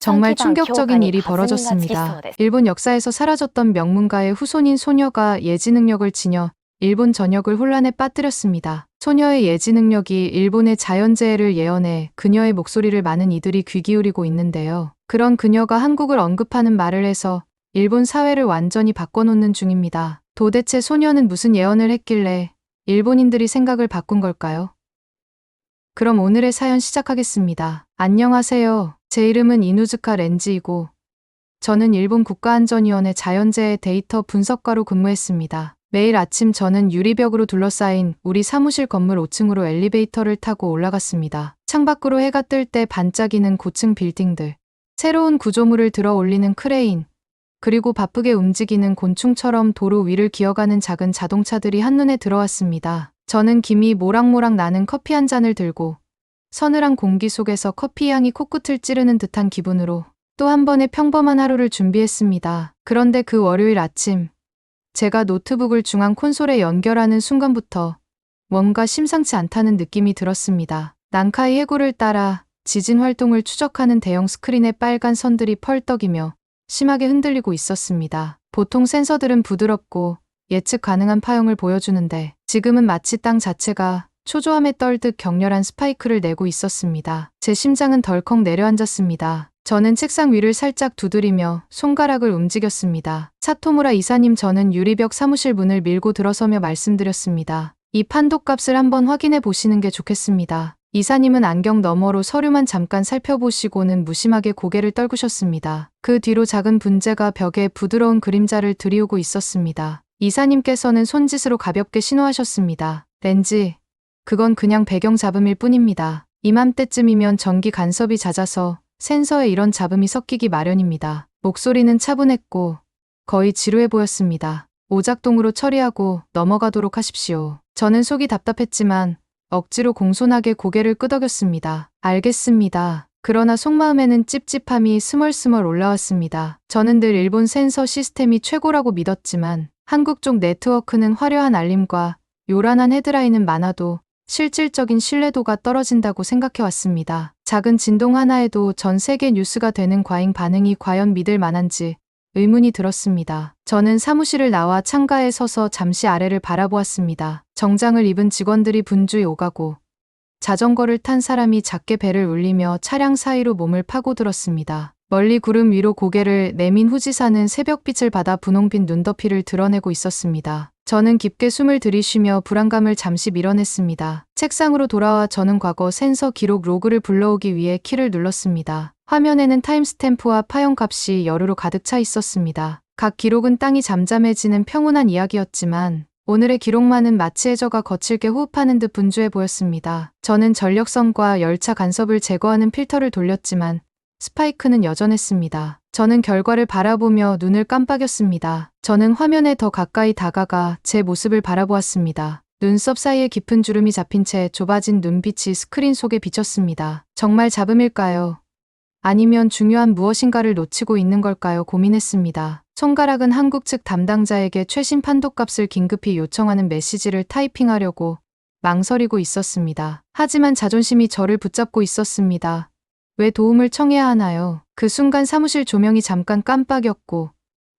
정말 충격적인 일이 벌어졌습니다. 일본 역사에서 사라졌던 명문가의 후손인 소녀가 예지 능력을 지녀 일본 전역을 혼란에 빠뜨렸습니다. 소녀의 예지 능력이 일본의 자연재해를 예언해 그녀의 목소리를 많은 이들이 귀 기울이고 있는데요. 그런 그녀가 한국을 언급하는 말을 해서 일본 사회를 완전히 바꿔놓는 중입니다. 도대체 소녀는 무슨 예언을 했길래 일본인들이 생각을 바꾼 걸까요? 그럼 오늘의 사연 시작하겠습니다. 안녕하세요. 제 이름은 이누즈카 렌지이고 저는 일본 국가안전위원회 자연재해 데이터 분석과로 근무했습니다. 매일 아침 저는 유리벽으로 둘러싸인 우리 사무실 건물 5층으로 엘리베이터를 타고 올라갔습니다. 창밖으로 해가 뜰 때 반짝이는 고층 빌딩들, 새로운 구조물을 들어 올리는 크레인, 그리고 바쁘게 움직이는 곤충처럼 도로 위를 기어가는 작은 자동차들이 한눈에 들어왔습니다. 저는 김이 모락모락 나는 커피 한 잔을 들고 서늘한 공기 속에서 커피 향이 코끝을 찌르는 듯한 기분으로 또 한 번의 평범한 하루를 준비했습니다. 그런데 그 월요일 아침, 제가 노트북을 중앙 콘솔에 연결하는 순간부터 뭔가 심상치 않다는 느낌이 들었습니다. 난카이 해구를 따라 지진 활동을 추적하는 대형 스크린의 빨간 선들이 펄떡이며 심하게 흔들리고 있었습니다. 보통 센서들은 부드럽고 예측 가능한 파형을 보여주는데 지금은 마치 땅 자체가 초조함에 떨듯 격렬한 스파이크를 내고 있었습니다. 제 심장은 덜컥 내려앉았습니다. 저는 책상 위를 살짝 두드리며 손가락을 움직였습니다. 사토무라 이사님, 저는 유리벽 사무실 문을 밀고 들어서며 말씀드렸습니다. 이 판독값을 한번 확인해 보시는 게 좋겠습니다. 이사님은 안경 너머로 서류만 잠깐 살펴보시고는 무심하게 고개를 떨구셨습니다. 그 뒤로 작은 분재가 벽에 부드러운 그림자를 들이우고 있었습니다. 이사님께서는 손짓으로 가볍게 신호하셨습니다. 렌지, 그건 그냥 배경 잡음일 뿐입니다. 이맘때쯤이면 전기 간섭이 잦아서 센서에 이런 잡음이 섞이기 마련입니다. 목소리는 차분했고 거의 지루해 보였습니다. 오작동으로 처리하고 넘어가도록 하십시오. 저는 속이 답답했지만 억지로 공손하게 고개를 끄덕였습니다. 알겠습니다. 그러나 속마음에는 찝찝함이 스멀스멀 올라왔습니다. 저는 늘 일본 센서 시스템이 최고라고 믿었지만 한국 쪽 네트워크는 화려한 알림과 요란한 헤드라인은 많아도 실질적인 신뢰도가 떨어진다고 생각해왔습니다. 작은 진동 하나에도 전 세계 뉴스가 되는 과잉 반응이 과연 믿을 만한지 의문이 들었습니다. 저는 사무실을 나와 창가에 서서 잠시 아래를 바라보았습니다. 정장을 입은 직원들이 분주히 오가고 자전거를 탄 사람이 작게 배를 울리며 차량 사이로 몸을 파고들었습니다. 멀리 구름 위로 고개를 내민 후지산은 새벽빛을 받아 분홍빛 눈더피를 드러내고 있었습니다. 저는 깊게 숨을 들이쉬며 불안감을 잠시 밀어냈습니다. 책상으로 돌아와 저는 과거 센서 기록 로그를 불러오기 위해 키를 눌렀습니다. 화면에는 타임스탬프와 파형값이 여루로 가득 차 있었습니다. 각 기록은 땅이 잠잠해지는 평온한 이야기였지만 오늘의 기록만은 마치 해저가 거칠게 호흡하는 듯 분주해 보였습니다. 저는 전력선과 열차 간섭을 제거하는 필터를 돌렸지만 스파이크는 여전했습니다. 저는 결과를 바라보며 눈을 깜빡였습니다. 저는 화면에 더 가까이 다가가 제 모습을 바라보았습니다. 눈썹 사이에 깊은 주름이 잡힌 채 좁아진 눈빛이 스크린 속에 비쳤습니다. 정말 잡음일까요? 아니면 중요한 무엇인가를 놓치고 있는 걸까요? 고민했습니다. 손가락은 한국 측 담당자에게 최신 판독값을 긴급히 요청하는 메시지를 타이핑하려고 망설이고 있었습니다. 하지만 자존심이 저를 붙잡고 있었습니다. 왜 도움을 청해야 하나요? 그 순간 사무실 조명이 잠깐 깜빡였고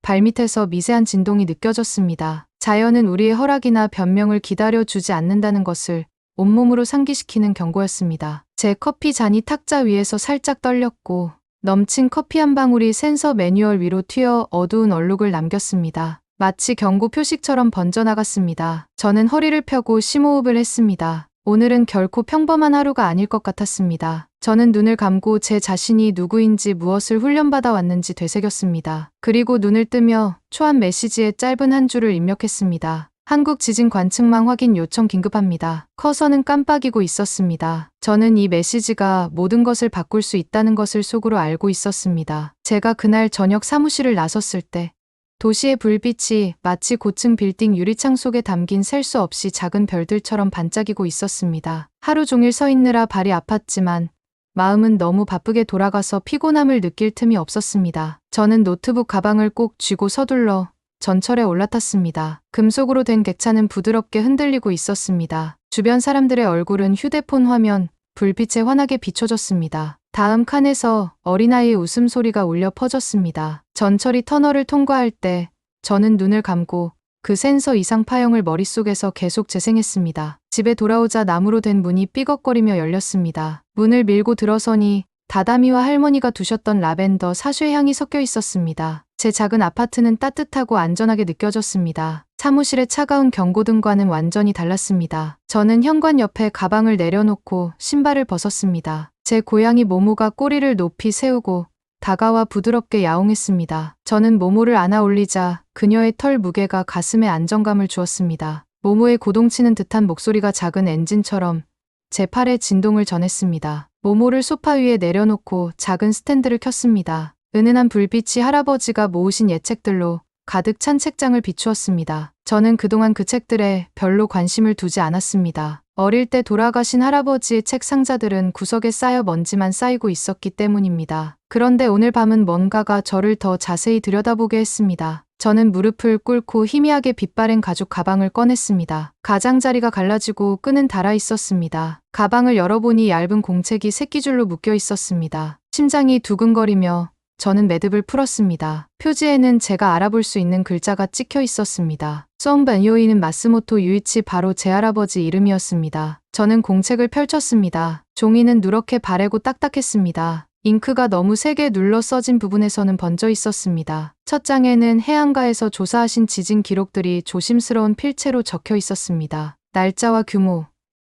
발밑에서 미세한 진동이 느껴졌습니다. 자연은 우리의 허락이나 변명을 기다려주지 않는다는 것을 온몸으로 상기시키는 경고였습니다. 제 커피 잔이 탁자 위에서 살짝 떨렸고 넘친 커피 한 방울이 센서 매뉴얼 위로 튀어 어두운 얼룩을 남겼습니다. 마치 경고 표식처럼 번져나갔습니다. 저는 허리를 펴고 심호흡을 했습니다. 오늘은 결코 평범한 하루가 아닐 것 같았습니다. 저는 눈을 감고 제 자신이 누구인지 무엇을 훈련받아 왔는지 되새겼습니다. 그리고 눈을 뜨며 초안 메시지에 짧은 한 줄을 입력했습니다. 한국 지진 관측망 확인 요청 긴급합니다. 커서는 깜빡이고 있었습니다. 저는 이 메시지가 모든 것을 바꿀 수 있다는 것을 속으로 알고 있었습니다. 제가 그날 저녁 사무실을 나섰을 때 도시의 불빛이 마치 고층 빌딩 유리창 속에 담긴 셀 수 없이 작은 별들처럼 반짝이고 있었습니다. 하루 종일 서 있느라 발이 아팠지만 마음은 너무 바쁘게 돌아가서 피곤함을 느낄 틈이 없었습니다. 저는 노트북 가방을 꼭 쥐고 서둘러 전철에 올라탔습니다. 금속으로 된 객차는 부드럽게 흔들리고 있었습니다. 주변 사람들의 얼굴은 휴대폰 화면, 불빛에 환하게 비춰졌습니다. 다음 칸에서 어린아이의 웃음소리가 울려 퍼졌습니다. 전철이 터널을 통과할 때 저는 눈을 감고 그 센서 이상 파형을 머릿속에서 계속 재생했습니다. 집에 돌아오자 나무로 된 문이 삐걱거리며 열렸습니다. 문을 밀고 들어서니 다다미와 할머니가 두셨던 라벤더 사쉐 향이 섞여 있었습니다. 제 작은 아파트는 따뜻하고 안전하게 느껴졌습니다. 사무실의 차가운 경고등과는 완전히 달랐습니다. 저는 현관 옆에 가방을 내려놓고 신발을 벗었습니다. 제 고양이 모모가 꼬리를 높이 세우고 다가와 부드럽게 야옹했습니다. 저는 모모를 안아 올리자 그녀의 털 무게가 가슴에 안정감을 주었습니다. 모모의 고동치는 듯한 목소리가 작은 엔진처럼 제 팔에 진동을 전했습니다. 모모를 소파 위에 내려놓고 작은 스탠드를 켰습니다. 은은한 불빛이 할아버지가 모으신 예책들로 가득 찬 책장을 비추었습니다. 저는 그동안 그 책들에 별로 관심을 두지 않았습니다. 어릴 때 돌아가신 할아버지의 책 상자들은 구석에 쌓여 먼지만 쌓이고 있었기 때문입니다. 그런데 오늘 밤은 뭔가가 저를 더 자세히 들여다보게 했습니다. 저는 무릎을 꿇고 희미하게 빛바랜 가죽 가방을 꺼냈습니다. 가장자리가 갈라지고 끈은 달아 있었습니다. 가방을 열어보니 얇은 공책이 새끼줄로 묶여 있었습니다. 심장이 두근거리며 저는 매듭을 풀었습니다. 표지에는 제가 알아볼 수 있는 글자가 찍혀 있었습니다. 쏨반요이는 마스모토 유이치, 바로 제 할아버지 이름이었습니다. 저는 공책을 펼쳤습니다. 종이는 누렇게 바래고 딱딱했습니다. 잉크가 너무 세게 눌러 써진 부분에서는 번져 있었습니다. 첫 장에는 해안가에서 조사하신 지진 기록들이 조심스러운 필체로 적혀 있었습니다. 날짜와 규모,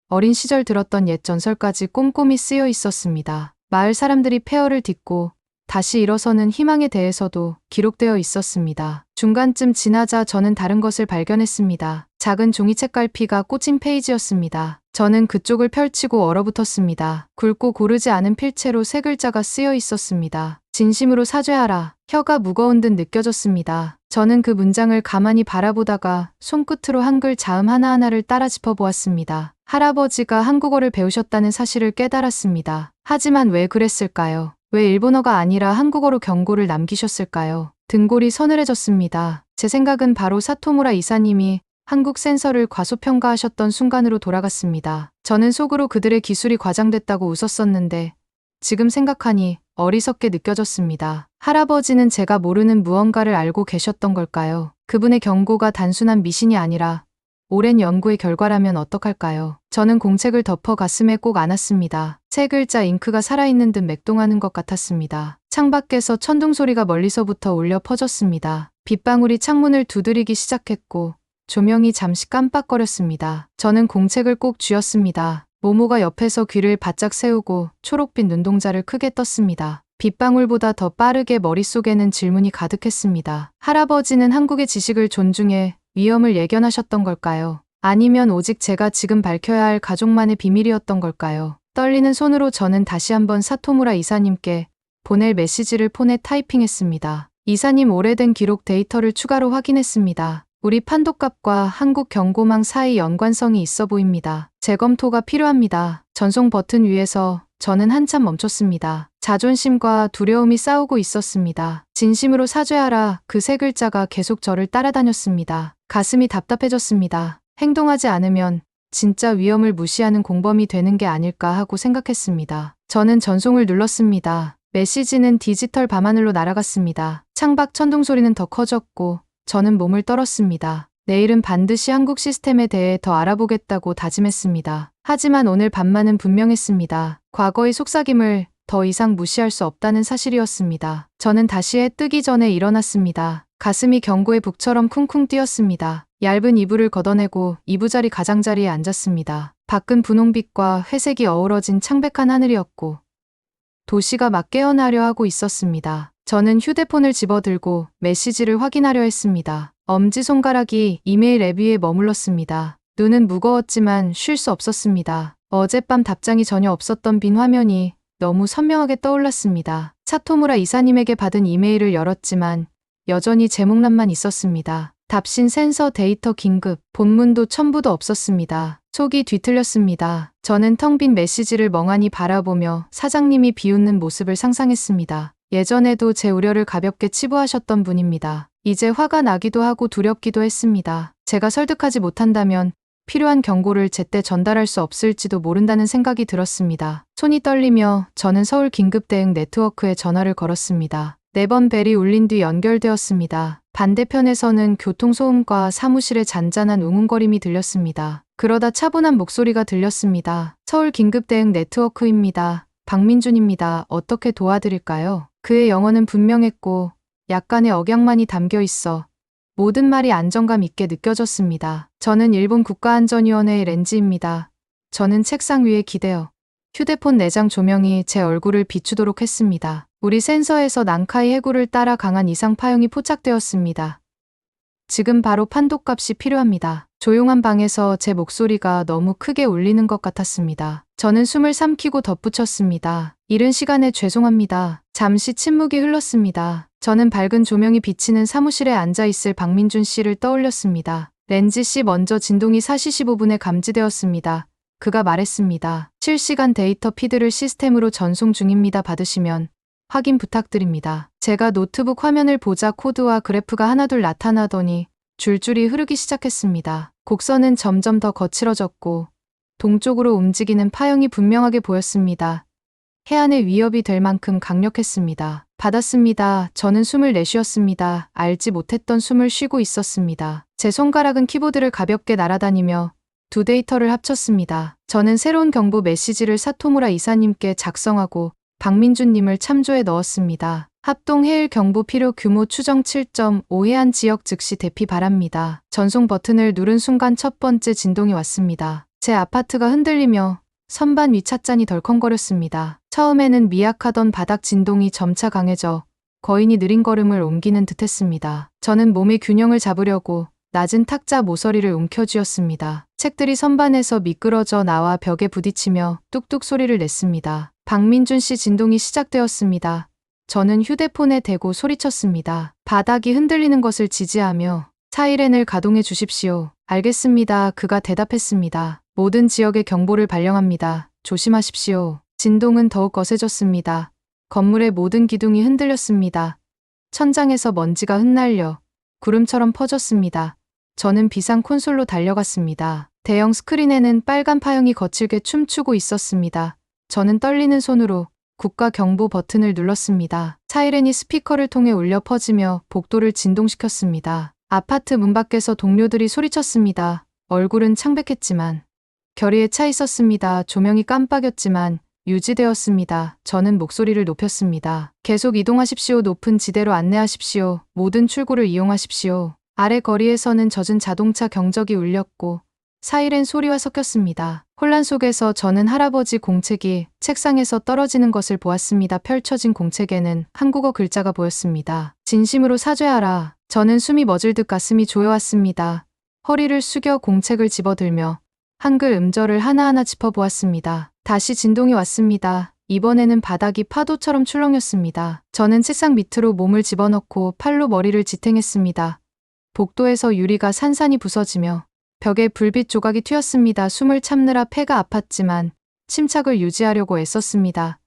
어린 시절 들었던 옛 전설까지 꼼꼼히 쓰여 있었습니다. 마을 사람들이 폐허를 딛고 다시 일어서는 희망에 대해서도 기록되어 있었습니다. 중간쯤 지나자 저는 다른 것을 발견했습니다. 작은 종이책 갈피가 꽂힌 페이지였습니다. 저는 그쪽을 펼치고 얼어붙었습니다. 굵고 고르지 않은 필체로 세 글자가 쓰여 있었습니다. 진심으로 사죄하라. 혀가 무거운 듯 느껴졌습니다. 저는 그 문장을 가만히 바라보다가 손끝으로 한글 자음 하나하나를 따라 짚어보았습니다. 할아버지가 한국어를 배우셨다는 사실을 깨달았습니다. 하지만 왜 그랬을까요? 왜 일본어가 아니라 한국어로 경고를 남기셨을까요? 등골이 서늘해졌습니다. 제 생각은 바로 사토무라 이사님이 한국 센서를 과소평가하셨던 순간으로 돌아갔습니다. 저는 속으로 그들의 기술이 과장됐다고 웃었었는데 지금 생각하니 어리석게 느껴졌습니다. 할아버지는 제가 모르는 무언가를 알고 계셨던 걸까요? 그분의 경고가 단순한 미신이 아니라 오랜 연구의 결과라면 어떡할까요? 저는 공책을 덮어 가슴에 꼭 안았습니다. 세 글자 잉크가 살아있는 듯 맥동하는 것 같았습니다. 창밖에서 천둥 소리가 멀리서부터 울려 퍼졌습니다. 빗방울이 창문을 두드리기 시작했고 조명이 잠시 깜빡거렸습니다. 저는 공책을 꼭 쥐었습니다. 모모가 옆에서 귀를 바짝 세우고 초록빛 눈동자를 크게 떴습니다. 빗방울보다 더 빠르게 머릿속에는 질문이 가득했습니다. 할아버지는 한국의 지식을 존중해 위험을 예견하셨던 걸까요? 아니면 오직 제가 지금 밝혀야 할 가족만의 비밀이었던 걸까요? 떨리는 손으로 저는 다시 한번 사토무라 이사님께 보낼 메시지를 폰에 타이핑했습니다. 이사님, 오래된 기록 데이터를 추가로 확인했습니다. 우리 판독값과 한국 경고망 사이 연관성이 있어 보입니다. 재검토가 필요합니다. 전송 버튼 위에서 저는 한참 멈췄습니다. 자존심과 두려움이 싸우고 있었습니다. 진심으로 사죄하라, 그 세 글자가 계속 저를 따라다녔습니다. 가슴이 답답해졌습니다. 행동하지 않으면 진짜 위험을 무시하는 공범이 되는 게 아닐까 하고 생각했습니다. 저는 전송을 눌렀습니다. 메시지는 디지털 밤하늘로 날아갔습니다. 창밖 천둥 소리는 더 커졌고 저는 몸을 떨었습니다. 내일은 반드시 한국 시스템에 대해 더 알아보겠다고 다짐했습니다. 하지만 오늘 밤만은 분명했습니다. 과거의 속삭임을 더 이상 무시할 수 없다는 사실이었습니다. 저는 다시 해 뜨기 전에 일어났습니다. 가슴이 경고의 북처럼 쿵쿵 뛰었습니다. 얇은 이불을 걷어내고 이부자리 가장자리에 앉았습니다. 밖은 분홍빛과 회색이 어우러진 창백한 하늘이었고 도시가 막 깨어나려 하고 있었습니다. 저는 휴대폰을 집어들고 메시지를 확인하려 했습니다. 엄지손가락이 이메일 앱 위에 머물렀습니다. 눈은 무거웠지만 쉴 수 없었습니다. 어젯밤 답장이 전혀 없었던 빈 화면이 너무 선명하게 떠올랐습니다. 사토무라 이사님에게 받은 이메일을 열었지만 여전히 제목란만 있었습니다. 답신 센서 데이터 긴급, 본문도 첨부도 없었습니다. 속이 뒤틀렸습니다. 저는 텅 빈 메시지를 멍하니 바라보며 사장님이 비웃는 모습을 상상했습니다. 예전에도 제 우려를 가볍게 치부하셨던 분입니다. 이제 화가 나기도 하고 두렵기도 했습니다. 제가 설득하지 못한다면 필요한 경고를 제때 전달할 수 없을지도 모른다는 생각이 들었습니다. 손이 떨리며 저는 서울 긴급대응 네트워크에 전화를 걸었습니다. 4번 벨이 울린 뒤 연결되었습니다. 반대편에서는 교통소음과 사무실의 잔잔한 웅웅거림이 들렸습니다. 그러다 차분한 목소리가 들렸습니다. 서울 긴급대응 네트워크입니다. 박민준입니다. 어떻게 도와드릴까요? 그의 영어는 분명했고 약간의 억양만이 담겨 있어 모든 말이 안정감 있게 느껴졌습니다. 저는 일본 국가안전위원회의 렌지입니다. 저는 책상 위에 기대어 휴대폰 내장 조명이 제 얼굴을 비추도록 했습니다. 우리 센서에서 난카이 해구를 따라 강한 이상 파형이 포착되었습니다. 지금 바로 판독값이 필요합니다. 조용한 방에서 제 목소리가 너무 크게 울리는 것 같았습니다. 저는 숨을 삼키고 덧붙였습니다. 이른 시간에 죄송합니다. 잠시 침묵이 흘렀습니다. 저는 밝은 조명이 비치는 사무실에 앉아 있을 박민준 씨를 떠올렸습니다. 렌지 씨 먼저 진동이 4시 15분에 감지되었습니다. 그가 말했습니다. 실시간 데이터 피드를 시스템으로 전송 중입니다. 받으시면 확인 부탁드립니다. 제가 노트북 화면을 보자 코드와 그래프가 하나둘 나타나더니 줄줄이 흐르기 시작했습니다. 곡선은 점점 더 거칠어졌고 동쪽으로 움직이는 파형이 분명하게 보였습니다. 해안의 위협이 될 만큼 강력했습니다. 받았습니다. 저는 숨을 내쉬었습니다. 알지 못했던 숨을 쉬고 있었습니다. 제 손가락은 키보드를 가볍게 날아다니며 두 데이터를 합쳤습니다. 저는 새로운 경보 메시지를 사토무라 이사님께 작성하고 박민준님을 참조에 넣었습니다. 합동 해일 경보 필요 규모 추정 7.5 해안 지역 즉시 대피 바랍니다. 전송 버튼을 누른 순간 첫 번째 진동이 왔습니다. 제 아파트가 흔들리며 선반 위 찻잔이 덜컹거렸습니다. 처음에는 미약하던 바닥 진동이 점차 강해져 거인이 느린 걸음을 옮기는 듯했습니다. 저는 몸의 균형을 잡으려고 낮은 탁자 모서리를 움켜쥐었습니다. 책들이 선반에서 미끄러져 나와 벽에 부딪히며 뚝뚝 소리를 냈습니다. 박민준 씨 진동이 시작되었습니다. 저는 휴대폰에 대고 소리쳤습니다. 바닥이 흔들리는 것을 지지하며 사이렌을 가동해 주십시오. 알겠습니다. 그가 대답했습니다. 모든 지역에 경보를 발령합니다. 조심하십시오. 진동은 더욱 거세졌습니다. 건물의 모든 기둥이 흔들렸습니다. 천장에서 먼지가 흩날려 구름처럼 퍼졌습니다. 저는 비상 콘솔로 달려갔습니다. 대형 스크린에는 빨간 파형이 거칠게 춤추고 있었습니다. 저는 떨리는 손으로 국가 경보 버튼을 눌렀습니다. 사이렌이 스피커를 통해 울려 퍼지며 복도를 진동시켰습니다. 아파트 문 밖에서 동료들이 소리쳤습니다. 얼굴은 창백했지만 결의에 차 있었습니다. 조명이 깜빡였지만 유지되었습니다. 저는 목소리를 높였습니다. 계속 이동하십시오. 높은 지대로 안내하십시오. 모든 출구를 이용하십시오. 아래 거리에서는 젖은 자동차 경적이 울렸고 사이렌 소리와 섞였습니다. 혼란 속에서 저는 할아버지 공책이 책상에서 떨어지는 것을 보았습니다. 펼쳐진 공책에는 한국어 글자가 보였습니다. 진심으로 사죄하라. 저는 숨이 멎을 듯 가슴이 조여왔습니다. 허리를 숙여 공책을 집어들며 한글 음절을 하나하나 짚어보았습니다. 다시 진동이 왔습니다. 이번에는 바닥이 파도처럼 출렁였습니다. 저는 책상 밑으로 몸을 집어넣고 팔로 머리를 지탱했습니다. 복도에서 유리가 산산이 부서지며 벽에 불빛 조각이 튀었습니다. 숨을 참느라 폐가 아팠지만 침착을 유지하려고 애썼습니다.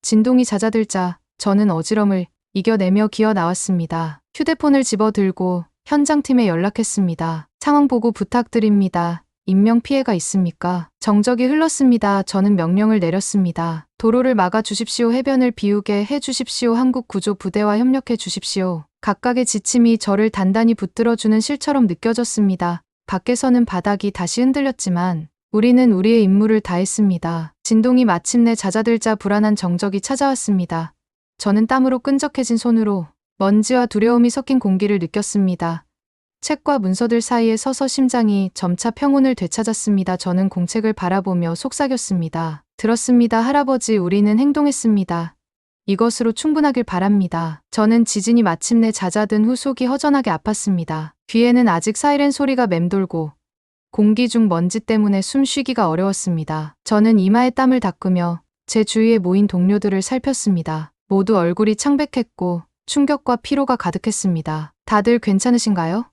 진동이 잦아들자 저는 어지럼을 이겨내며 기어 나왔습니다. 휴대폰을 집어들고 현장팀에 연락했습니다. 상황 보고 부탁드립니다. 인명피해가 있습니까? 정적이 흘렀습니다. 저는 명령을 내렸습니다. 도로를 막아주십시오. 해변을 비우게 해주십시오. 한국구조부대와 협력해 주십시오. 각각의 지침이 저를 단단히 붙들어주는 실처럼 느껴졌습니다. 밖에서는 바닥이 다시 흔들렸지만 우리는 우리의 임무를 다했습니다. 진동이 마침내 잦아들자 불안한 정적이 찾아왔습니다. 저는 땀으로 끈적해진 손으로 먼지와 두려움이 섞인 공기를 느꼈습니다. 책과 문서들 사이에 서서 심장이 점차 평온을 되찾았습니다. 저는 공책을 바라보며 속삭였습니다. 들었습니다. 할아버지, 우리는 행동했습니다. 이것으로 충분하길 바랍니다. 저는 지진이 마침내 잦아든 후 속이 허전하게 아팠습니다. 귀에는 아직 사이렌 소리가 맴돌고 공기 중 먼지 때문에 숨쉬기가 어려웠습니다. 저는 이마에 땀을 닦으며 제 주위에 모인 동료들을 살폈습니다. 모두 얼굴이 창백했고 충격과 피로가 가득했습니다. 다들 괜찮으신가요?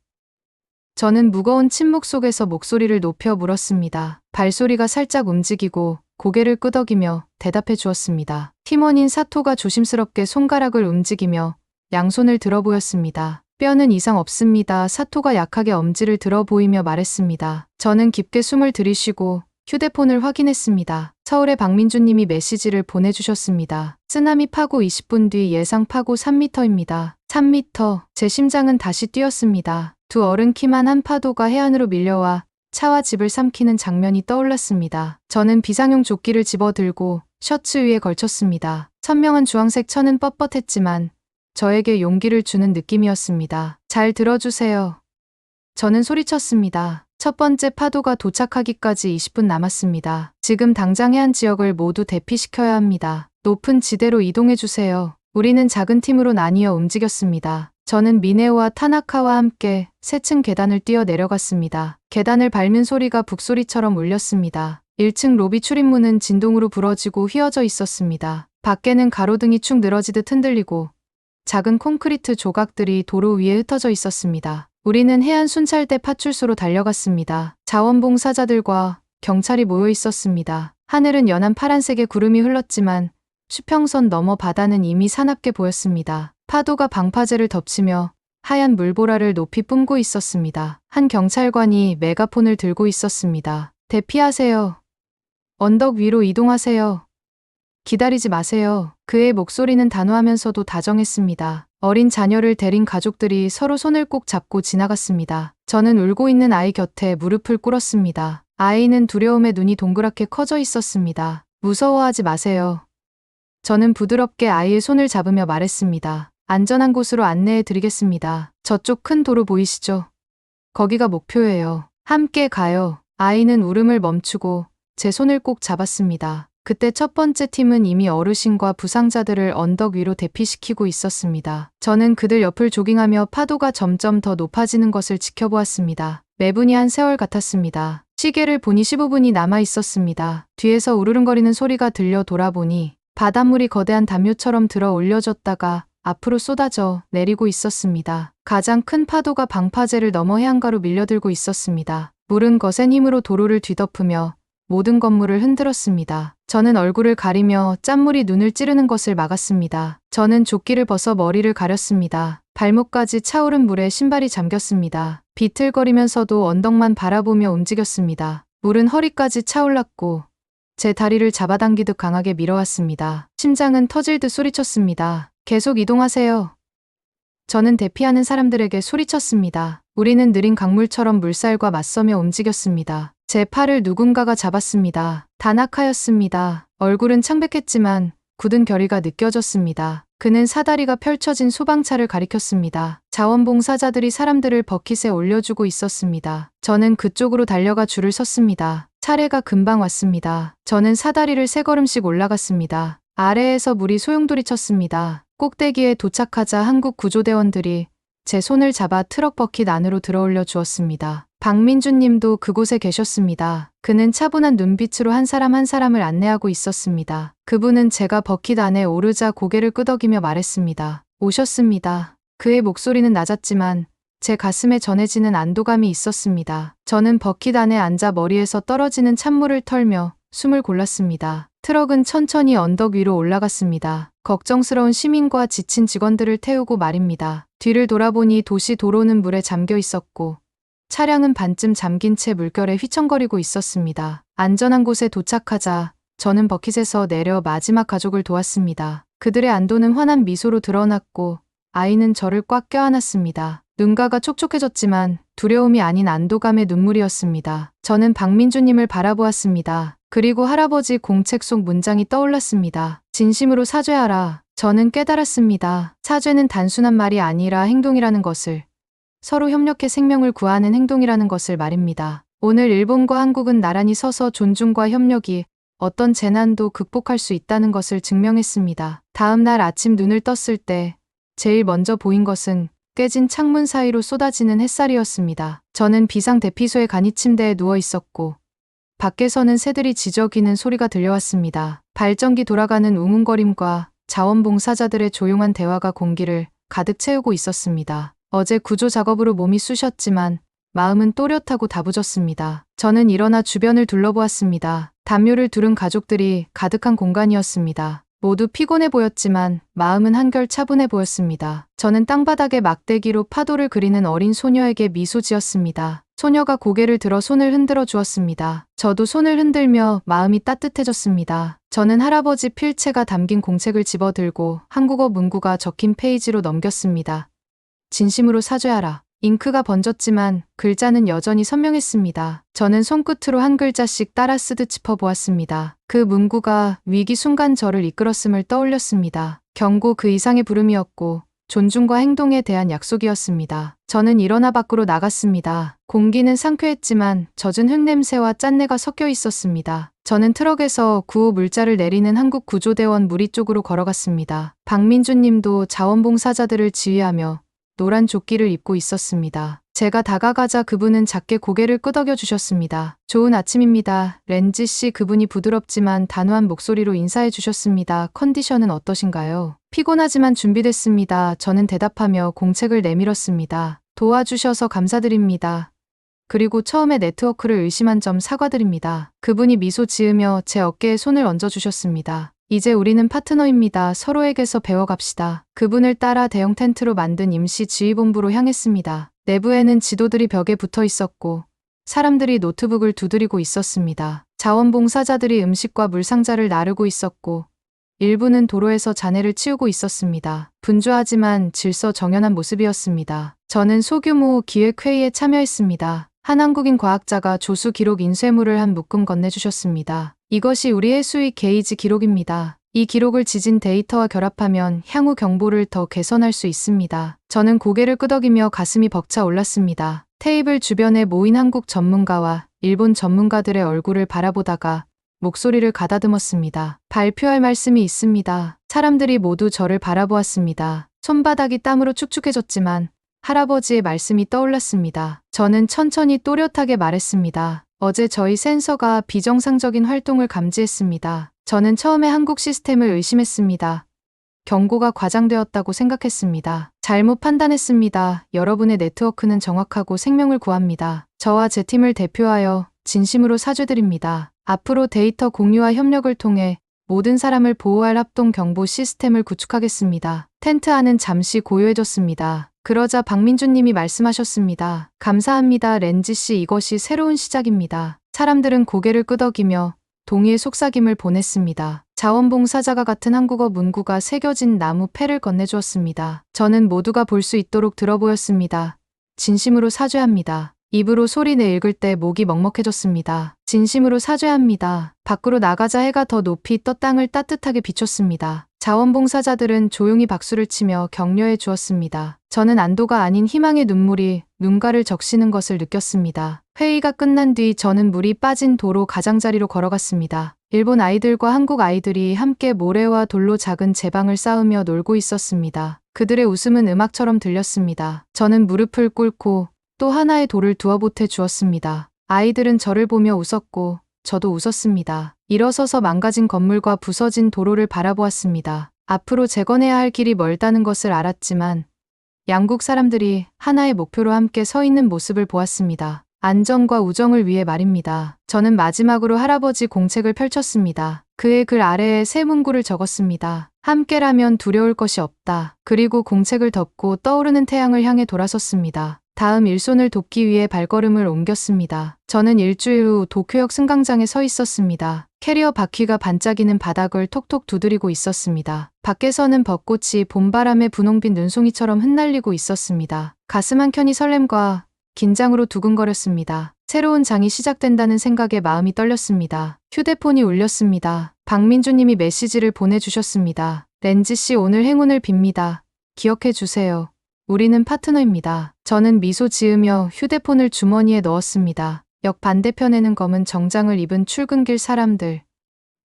저는 무거운 침묵 속에서 목소리를 높여 물었습니다. 발소리가 살짝 움직이고 고개를 끄덕이며 대답해 주었습니다. 팀원인 사토가 조심스럽게 손가락을 움직이며 양손을 들어 보였습니다. 뼈는 이상 없습니다. 사토가 약하게 엄지를 들어 보이며 말했습니다. 저는 깊게 숨을 들이쉬고 휴대폰을 확인했습니다. 서울의 박민주님이 메시지를 보내주셨습니다. 쓰나미 파고 20분 뒤 예상 파고 3m입니다. 3m. 제 심장은 다시 뛰었습니다. 두 어른 키만 한 파도가 해안으로 밀려와 차와 집을 삼키는 장면이 떠올랐습니다. 저는 비상용 조끼를 집어들고 셔츠 위에 걸쳤습니다. 선명한 주황색 천은 뻣뻣했지만 저에게 용기를 주는 느낌이었습니다. 잘 들어주세요. 저는 소리쳤습니다. 첫 번째 파도가 도착하기까지 20분 남았습니다. 지금 당장 해안 지역을 모두 대피시켜야 합니다. 높은 지대로 이동해주세요. 우리는 작은 팀으로 나뉘어 움직였습니다. 저는 미네오와 타나카와 함께 세 층 계단을 뛰어 내려갔습니다. 계단을 밟는 소리가 북소리처럼 울렸습니다. 1층 로비 출입문은 진동으로 부러지고 휘어져 있었습니다. 밖에는 가로등이 축 늘어지듯 흔들리고 작은 콘크리트 조각들이 도로 위에 흩어져 있었습니다. 우리는 해안 순찰대 파출소로 달려갔습니다. 자원봉사자들과 경찰이 모여 있었습니다. 하늘은 연한 파란색의 구름이 흘렀지만 수평선 너머 바다는 이미 사납게 보였습니다. 파도가 방파제를 덮치며 하얀 물보라를 높이 뿜고 있었습니다. 한 경찰관이 메가폰을 들고 있었습니다. 대피하세요. 언덕 위로 이동하세요. 기다리지 마세요. 그의 목소리는 단호하면서도 다정했습니다. 어린 자녀를 데린 가족들이 서로 손을 꼭 잡고 지나갔습니다. 저는 울고 있는 아이 곁에 무릎을 꿇었습니다. 아이는 두려움에 눈이 동그랗게 커져 있었습니다. 무서워하지 마세요. 저는 부드럽게 아이의 손을 잡으며 말했습니다. 안전한 곳으로 안내해 드리겠습니다. 저쪽 큰 도로 보이시죠? 거기가 목표예요. 함께 가요. 아이는 울음을 멈추고 제 손을 꼭 잡았습니다. 그때 첫 번째 팀은 이미 어르신과 부상자들을 언덕 위로 대피시키고 있었습니다. 저는 그들 옆을 조깅하며 파도가 점점 더 높아지는 것을 지켜보았습니다. 매분이 한 세월 같았습니다. 시계를 보니 15분이 남아 있었습니다. 뒤에서 우르릉거리는 소리가 들려 돌아보니 바닷물이 거대한 담요처럼 들어 올려졌다가 앞으로 쏟아져 내리고 있었습니다. 가장 큰 파도가 방파제를 넘어 해안가로 밀려들고 있었습니다. 물은 거센 힘으로 도로를 뒤덮으며 모든 건물을 흔들었습니다. 저는 얼굴을 가리며 짠물이 눈을 찌르는 것을 막았습니다. 저는 조끼를 벗어 머리를 가렸습니다. 발목까지 차오른 물에 신발이 잠겼습니다. 비틀거리면서도 언덕만 바라보며 움직였습니다. 물은 허리까지 차올랐고 제 다리를 잡아당기듯 강하게 밀어왔습니다. 심장은 터질 듯 소리쳤습니다. 계속 이동하세요. 저는 대피하는 사람들에게 소리쳤습니다. 우리는 느린 강물처럼 물살과 맞서며 움직였습니다. 제 팔을 누군가가 잡았습니다. 다나카였습니다. 얼굴은 창백했지만 굳은 결의가 느껴졌습니다. 그는 사다리가 펼쳐진 소방차를 가리켰습니다. 자원봉사자들이 사람들을 버킷에 올려주고 있었습니다. 저는 그쪽으로 달려가 줄을 섰습니다. 차례가 금방 왔습니다. 저는 사다리를 세 걸음씩 올라갔습니다. 아래에서 물이 소용돌이쳤습니다. 꼭대기에 도착하자 한국 구조대원들이 제 손을 잡아 트럭 버킷 안으로 들어올려 주었습니다. 박민주 님도 그곳에 계셨습니다. 그는 차분한 눈빛으로 한 사람 한 사람을 안내하고 있었습니다. 그분은 제가 버킷 안에 오르자 고개를 끄덕이며 말했습니다. 오셨습니다. 그의 목소리는 낮았지만 제 가슴에 전해지는 안도감이 있었습니다. 저는 버킷 안에 앉아 머리에서 떨어지는 찬물을 털며 숨을 골랐습니다. 트럭은 천천히 언덕 위로 올라갔습니다. 걱정스러운 시민과 지친 직원들을 태우고 말입니다. 뒤를 돌아보니 도시 도로는 물에 잠겨 있었고 차량은 반쯤 잠긴 채 물결에 휘청거리고 있었습니다. 안전한 곳에 도착하자 저는 버킷에서 내려 마지막 가족을 도왔습니다. 그들의 안도는 환한 미소로 드러났고 아이는 저를 꽉 껴안았습니다. 눈가가 촉촉해졌지만 두려움이 아닌 안도감의 눈물이었습니다. 저는 박민주님을 바라보았습니다. 그리고 할아버지 공책 속 문장이 떠올랐습니다. 진심으로 사죄하라. 저는 깨달았습니다. 사죄는 단순한 말이 아니라 행동이라는 것을. 서로 협력해 생명을 구하는 행동이라는 것을 말입니다. 오늘 일본과 한국은 나란히 서서 존중과 협력이 어떤 재난도 극복할 수 있다는 것을 증명했습니다. 다음 날 아침 눈을 떴을 때 제일 먼저 보인 것은 깨진 창문 사이로 쏟아지는 햇살이었습니다. 저는 비상대피소의 간이 침대에 누워 있었고 밖에서는 새들이 지저귀는 소리가 들려왔습니다. 발전기 돌아가는 웅웅거림과 자원봉사자들의 조용한 대화가 공기를 가득 채우고 있었습니다. 어제 구조 작업으로 몸이 쑤셨지만 마음은 또렷하고 다부졌습니다. 저는 일어나 주변을 둘러보았습니다. 담요를 두른 가족들이 가득한 공간이었습니다. 모두 피곤해 보였지만 마음은 한결 차분해 보였습니다. 저는 땅바닥에 막대기로 파도를 그리는 어린 소녀에게 미소 지었습니다. 소녀가 고개를 들어 손을 흔들어 주었습니다. 저도 손을 흔들며 마음이 따뜻해졌습니다. 저는 할아버지 필체가 담긴 공책을 집어들고 한국어 문구가 적힌 페이지로 넘겼습니다. 진심으로 사죄하라. 잉크가 번졌지만 글자는 여전히 선명했습니다. 저는 손끝으로 한 글자씩 따라 쓰듯 짚어보았습니다. 그 문구가 위기 순간 저를 이끌었음을 떠올렸습니다. 경고 그 이상의 부름이었고 존중과 행동에 대한 약속이었습니다. 저는 일어나 밖으로 나갔습니다. 공기는 상쾌했지만 젖은 흙냄새와 짠내가 섞여 있었습니다. 저는 트럭에서 구호 물자를 내리는 한국구조대원 무리 쪽으로 걸어갔습니다. 박민준 님도 자원봉사자들을 지휘하며 노란 조끼를 입고 있었습니다. 제가 다가가자 그분은 작게 고개를 끄덕여 주셨습니다. 좋은 아침입니다. 렌지 씨. 그분이 부드럽지만 단호한 목소리로 인사해 주셨습니다. 컨디션은 어떠신가요? 피곤하지만 준비됐습니다. 저는 대답하며 공책을 내밀었습니다. 도와주셔서 감사드립니다. 그리고 처음에 네트워크를 의심한 점 사과드립니다. 그분이 미소 지으며 제 어깨에 손을 얹어주셨습니다. 이제 우리는 파트너입니다. 서로에게서 배워갑시다. 그분을 따라 대형 텐트로 만든 임시 지휘본부로 향했습니다. 내부에는 지도들이 벽에 붙어 있었고 사람들이 노트북을 두드리고 있었습니다. 자원봉사자들이 음식과 물상자를 나르고 있었고 일부는 도로에서 잔해를 치우고 있었습니다. 분주하지만 질서정연한 모습이었습니다. 저는 소규모 기획회의에 참여했습니다. 한 한국인 과학자가 조수 기록 인쇄물을 한 묶음 건네주셨습니다. 이것이 우리 해수의 게이지 기록입니다. 이 기록을 지진 데이터와 결합하면 향후 경보를 더 개선할 수 있습니다. 저는 고개를 끄덕이며 가슴이 벅차 올랐습니다. 테이블 주변에 모인 한국 전문가와 일본 전문가들의 얼굴을 바라보다가 목소리를 가다듬었습니다. 발표할 말씀이 있습니다. 사람들이 모두 저를 바라보았습니다. 손바닥이 땀으로 축축해졌지만 할아버지의 말씀이 떠올랐습니다. 저는 천천히 또렷하게 말했습니다. 어제 저희 센서가 비정상적인 활동을 감지했습니다. 저는 처음에 한국 시스템을 의심했습니다. 경고가 과장되었다고 생각했습니다. 잘못 판단했습니다. 여러분의 네트워크는 정확하고 생명을 구합니다. 저와 제 팀을 대표하여 진심으로 사죄드립니다. 앞으로 데이터 공유와 협력을 통해 모든 사람을 보호할 합동 경보 시스템을 구축하겠습니다. 텐트 안은 잠시 고요해졌습니다. 그러자 박민준 님이 말씀하셨습니다. 감사합니다. 렌지 씨. 이것이 새로운 시작입니다. 사람들은 고개를 끄덕이며 동의의 속삭임을 보냈습니다. 자원봉사자가 같은 한국어 문구가 새겨진 나무 패를 건네주었습니다. 저는 모두가 볼 수 있도록 들어보였습니다. 진심으로 사죄합니다. 입으로 소리내 읽을 때 목이 먹먹해졌습니다. 진심으로 사죄합니다. 밖으로 나가자 해가 더 높이 떠 땅을 따뜻하게 비췄습니다. 자원봉사자들은 조용히 박수를 치며 격려해 주었습니다. 저는 안도가 아닌 희망의 눈물이 눈가를 적시는 것을 느꼈습니다. 회의가 끝난 뒤 저는 물이 빠진 도로 가장자리로 걸어갔습니다. 일본 아이들과 한국 아이들이 함께 모래와 돌로 작은 제방을 쌓으며 놀고 있었습니다. 그들의 웃음은 음악처럼 들렸습니다. 저는 무릎을 꿇고 또 하나의 돌을 두어 보태 주었습니다. 아이들은 저를 보며 웃었고 저도 웃었습니다. 일어서서 망가진 건물과 부서진 도로를 바라보았습니다. 앞으로 재건해야 할 길이 멀다는 것을 알았지만 양국 사람들이 하나의 목표로 함께 서 있는 모습을 보았습니다. 안전과 우정을 위해 말입니다. 저는 마지막으로 할아버지 공책을 펼쳤습니다. 그의 글 아래에 세 문구를 적었습니다. 함께라면 두려울 것이 없다. 그리고 공책을 덮고 떠오르는 태양을 향해 돌아섰습니다. 다음 일손을 돕기 위해 발걸음을 옮겼습니다. 저는 일주일 후 도쿄역 승강장에 서 있었습니다. 캐리어 바퀴가 반짝이는 바닥을 톡톡 두드리고 있었습니다. 밖에서는 벚꽃이 봄바람에 분홍빛 눈송이처럼 흩날리고 있었습니다. 가슴 한켠이 설렘과 긴장으로 두근거렸습니다. 새로운 장이 시작된다는 생각에 마음이 떨렸습니다. 휴대폰이 울렸습니다. 박민주 님이 메시지를 보내주셨습니다. 렌지 씨, 오늘 행운을 빕니다. 기억해 주세요. 우리는 파트너입니다. 저는 미소 지으며 휴대폰을 주머니에 넣었습니다. 역 반대편에는 검은 정장을 입은 출근길 사람들,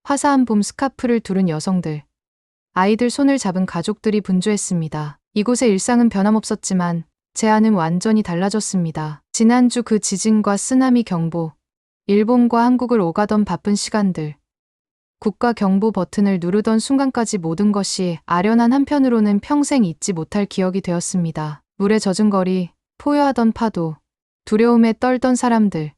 화사한 봄 스카프를 두른 여성들, 아이들 손을 잡은 가족들이 분주했습니다. 이곳의 일상은 변함없었지만 제 안은 완전히 달라졌습니다. 지난주 그 지진과 쓰나미 경보, 일본과 한국을 오가던 바쁜 시간들, 국가 경보 버튼을 누르던 순간까지 모든 것이 아련한 한편으로는 평생 잊지 못할 기억이 되었습니다. 물에 젖은 거리, 포효하던 파도, 두려움에 떨던 사람들.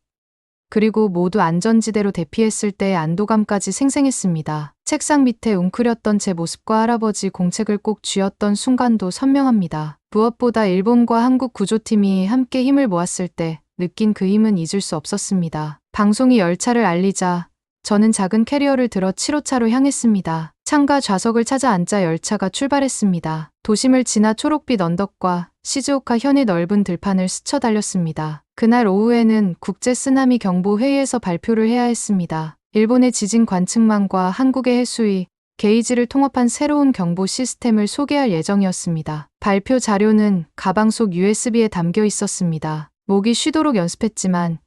그리고 모두 안전지대로 대피했을 때의 안도감까지 생생했습니다. 책상 밑에 웅크렸던 제 모습과 할아버지 공책을 꼭 쥐었던 순간도 선명합니다. 무엇보다 일본과 한국 구조팀이 함께 힘을 모았을 때 느낀 그 힘은 잊을 수 없었습니다. 방송이 열차를 알리자 저는 작은 캐리어를 들어 7호차로 향했습니다. 창가 좌석을 찾아 앉자 열차가 출발했습니다. 도심을 지나 초록빛 언덕과 시즈오카 현의 넓은 들판을 스쳐 달렸습니다. 그날 오후에는 국제 쓰나미 경보 회의에서 발표를 해야 했습니다. 일본의 지진 관측망과 한국의 해수위, 게이지를 통합한 새로운 경보 시스템을 소개할 예정이었습니다. 발표 자료는 가방 속 USB에 담겨 있었습니다. 목이 쉬도록 연습했지만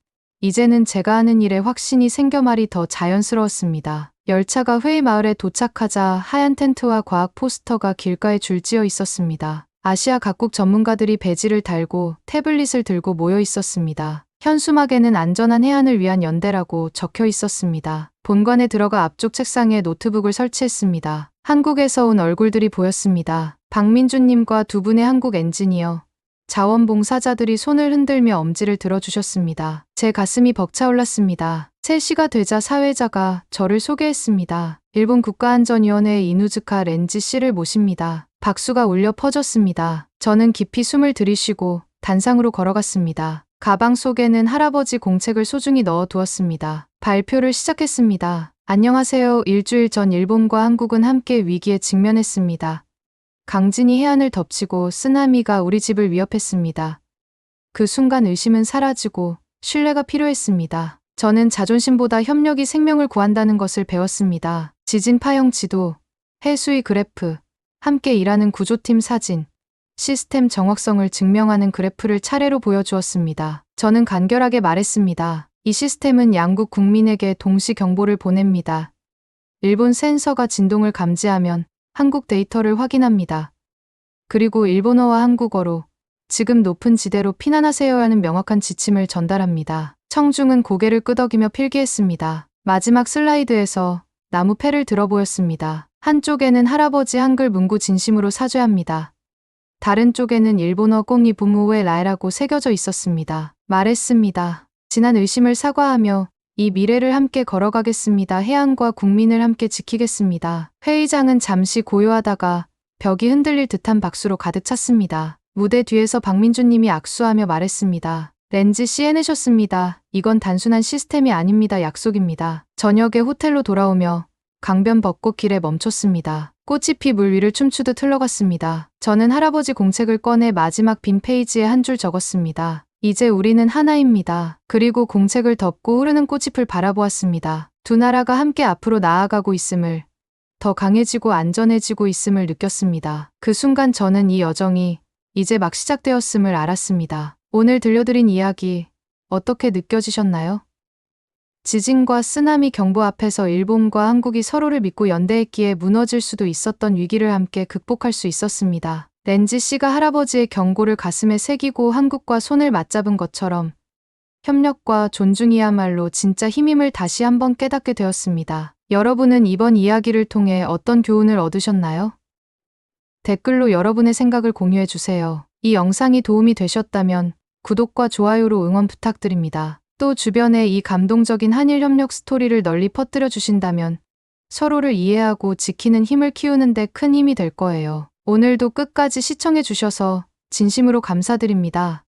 이제는 제가 하는 일에 확신이 생겨 말이 더 자연스러웠습니다. 열차가 회의 마을에 도착하자 하얀 텐트와 과학 포스터가 길가에 줄지어 있었습니다. 아시아 각국 전문가들이 배지를 달고 태블릿을 들고 모여 있었습니다. 현수막에는 안전한 해안을 위한 연대라고 적혀 있었습니다. 본관에 들어가 앞쪽 책상에 노트북을 설치했습니다. 한국에서 온 얼굴들이 보였습니다. 박민주님과 두 분의 한국 엔지니어, 자원봉사자들이 손을 흔들며 엄지를 들어주셨습니다. 제 가슴이 벅차올랐습니다. 3시가 되자 사회자가 저를 소개했습니다. 일본 국가안전위원회의 이누즈카 렌지 씨를 모십니다. 박수가 울려 퍼졌습니다. 저는 깊이 숨을 들이쉬고 단상으로 걸어갔습니다. 가방 속에는 할아버지 공책을 소중히 넣어두었습니다. 발표를 시작했습니다. 안녕하세요. 일주일 전 일본과 한국은 함께 위기에 직면했습니다. 강진이 해안을 덮치고 쓰나미가 우리 집을 위협했습니다. 그 순간 의심은 사라지고 신뢰가 필요했습니다. 저는 자존심보다 협력이 생명을 구한다는 것을 배웠습니다. 지진 파형 지도, 해수위 그래프, 함께 일하는 구조팀 사진, 시스템 정확성을 증명하는 그래프를 차례로 보여주었습니다. 저는 간결하게 말했습니다. 이 시스템은 양국 국민에게 동시 경보를 보냅니다. 일본 센서가 진동을 감지하면 한국 데이터를 확인합니다. 그리고 일본어와 한국어로 지금 높은 지대로 피난하세요라는 명확한 지침을 전달합니다. 청중은 고개를 끄덕이며 필기했습니다. 마지막 슬라이드에서 나무 패를 들어 보였습니다. 한쪽에는 할아버지 한글 문구 진심으로 사죄합니다. 다른 쪽에는 일본어 꽁이 부무의 라이라고 새겨져 있었습니다. 말했습니다. 지난 의심을 사과하며 이 미래를 함께 걸어가겠습니다. 해안과 국민을 함께 지키겠습니다. 회의장은 잠시 고요하다가 벽이 흔들릴 듯한 박수로 가득 찼습니다. 무대 뒤에서 박민주님이 악수하며 말했습니다. 렌지 씨 해내셨습니다. 이건 단순한 시스템이 아닙니다. 약속입니다. 저녁에 호텔로 돌아오며 강변 벚꽃 길에 멈췄습니다. 꽃이 피 물 위를 춤추듯 흘러갔습니다. 저는 할아버지 공책을 꺼내 마지막 빈 페이지에 한 줄 적었습니다. 이제 우리는 하나입니다. 그리고 공책을 덮고 흐르는 꽃잎을 바라보았습니다. 두 나라가 함께 앞으로 나아가고 있음을, 더 강해지고 안전해지고 있음을 느꼈습니다. 그 순간 저는 이 여정이 이제 막 시작되었음을 알았습니다. 오늘 들려드린 이야기 어떻게 느껴지셨나요? 지진과 쓰나미 경보 앞에서 일본과 한국이 서로를 믿고 연대했기에 무너질 수도 있었던 위기를 함께 극복할 수 있었습니다. 렌지 씨가 할아버지의 경고를 가슴에 새기고 한국과 손을 맞잡은 것처럼 협력과 존중이야말로 진짜 힘임을 다시 한번 깨닫게 되었습니다. 여러분은 이번 이야기를 통해 어떤 교훈을 얻으셨나요? 댓글로 여러분의 생각을 공유해 주세요. 이 영상이 도움이 되셨다면 구독과 좋아요로 응원 부탁드립니다. 또 주변에 이 감동적인 한일 협력 스토리를 널리 퍼뜨려 주신다면 서로를 이해하고 지키는 힘을 키우는 데 큰 힘이 될 거예요. 오늘도 끝까지 시청해 주셔서 진심으로 감사드립니다.